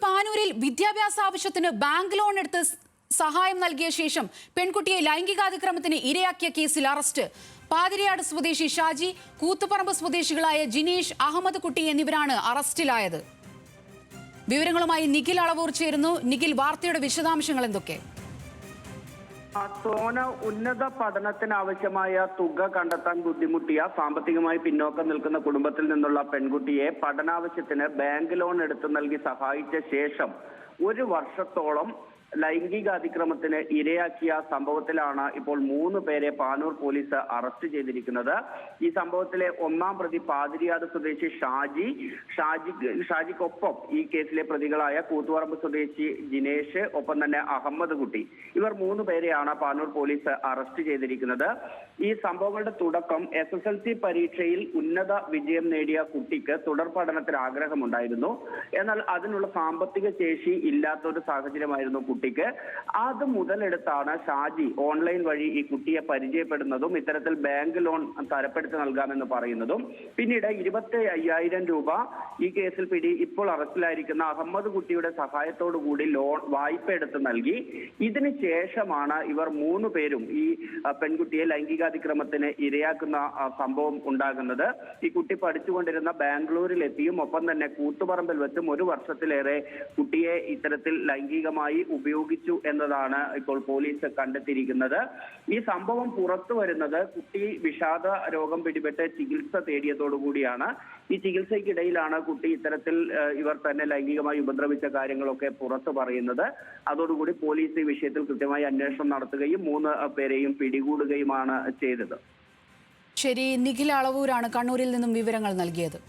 പാനൂരിൽ വിദ്യാഭ്യാസ ആവശ്യത്തിന് bank loan എടുത്ത് സഹായം നൽകിയ ശേഷം പെൺകുട്ടിയെ ലൈംഗികാതിക്രമത്തിന് ഇരയാക്കിയ കേസിൽ അറസ്റ്റ്. പാതിരിയാട് സ്വദേശി ഷാജി, കൂത്തുപറമ്പ് സ്വദേശികളായ ജിനേഷ്, അഹമ്മദ് കുട്ടി എന്നിവരാണ് അറസ്റ്റിലായത്. വിവരങ്ങളുമായി നിഖിൽ അളവൂർ ചേരുന്നു. നിഖിൽ, വാർത്തയുടെ വിശദാംശങ്ങൾ എന്തൊക്കെ? സോന, ഉന്നത പഠനത്തിനാവശ്യമായ തുക കണ്ടെത്താൻ ബുദ്ധിമുട്ടിയ സാമ്പത്തികമായി പിന്നോക്കം നിൽക്കുന്ന കുടുംബത്തിൽ നിന്നുള്ള പെൺകുട്ടിയെ പഠനാവശ്യത്തിന് ബാങ്ക് ലോൺ എടുത്തു നൽകി സഹായിച്ച ശേഷം 1 വർഷത്തോളം ലൈംഗികാതിക്രമത്തിന് ഇരയാക്കിയ സംഭവത്തിലാണ് ഇപ്പോൾ 3 പേരെ പാനൂർ പോലീസ് അറസ്റ്റ് ചെയ്തിരിക്കുന്നത്. ഈ സംഭവത്തിലെ 1-ാം പ്രതി പാതിരിയാട് സ്വദേശി ഷാജിക്കൊപ്പം ഈ കേസിലെ പ്രതികളായ കൂത്തുപറമ്പ് സ്വദേശി ജിനേഷ്, ഒപ്പം തന്നെ അഹമ്മദ് കുട്ടി, ഇവർ 3 പേരെയാണ് പാനൂർ പോലീസ് അറസ്റ്റ് ചെയ്തിരിക്കുന്നത്. ഈ സംഭവങ്ങളുടെ തുടക്കം SSLC പരീക്ഷയിൽ ഉന്നത വിജയം നേടിയ കുട്ടിക്ക് തുടർ പഠനത്തിന് ആഗ്രഹമുണ്ടായിരുന്നു. എന്നാൽ അതിനുള്ള സാമ്പത്തിക ശേഷി ഇല്ലാത്ത ഒരു സാഹചര്യമായിരുന്നു കുട്ടിക്ക്. അത് മുതലെടുത്താണ് ഷാജി ഓൺലൈൻ വഴി ഈ കുട്ടിയെ പരിചയപ്പെടുന്നതും ഇത്തരത്തിൽ ബാങ്ക് ലോൺ തരപ്പെടുത്തി നൽകാമെന്ന് പറയുന്നതും. പിന്നീട് 25,000 രൂപ ഈ കേസിൽ ഇപ്പോൾ അറസ്റ്റിലായിരിക്കുന്ന അഹമ്മദ് കുട്ടിയുടെ സഹായത്തോടു കൂടി ലോൺ വായ്പ എടുത്ത് നൽകി. ഇതിന് ശേഷമാണ് ഇവർ 3 പേരും ഈ പെൺകുട്ടിയെ ലൈംഗികാതിക്രമത്തിന് ഇരയാക്കുന്ന സംഭവം ഉണ്ടാകുന്നത്. ഈ കുട്ടി പഠിച്ചുകൊണ്ടിരുന്ന ബാംഗ്ലൂരിലെത്തിയും ഒപ്പം തന്നെ കൂത്തുപറമ്പിൽ വെച്ചും 1 വർഷത്തിലേറെ കുട്ടിയെ ഇത്തരത്തിൽ ലൈംഗികമായി ഉപയോഗിച്ചു എന്നതാണ് ഇപ്പോൾ പോലീസ് കണ്ടെത്തിയിരിക്കുന്നത്. ഈ സംഭവം പുറത്തു വരുന്നത് കുട്ടി വിഷാദ രോഗം പിടിപെട്ട് ചികിത്സ തേടിയതോടുകൂടിയാണ്. ഈ ചികിത്സയ്ക്കിടയിലാണ് കുട്ടി ഇത്തരത്തിൽ ഇവർ തന്നെ ലൈംഗികമായി ഉപദ്രവിച്ച കാര്യങ്ങളൊക്കെ പുറത്തു പറയുന്നത്. അതോടുകൂടി പോലീസ് ഈ വിഷയത്തിൽ കൃത്യമായി അന്വേഷണം നടത്തുകയും 3 പേരെയും പിടികൂടുകയുമാണ് ചെയ്തത്. ശരി, നിഖിൽ അളവൂരാണ് കണ്ണൂരിൽ നിന്നും വിവരങ്ങൾ നൽകിയത്.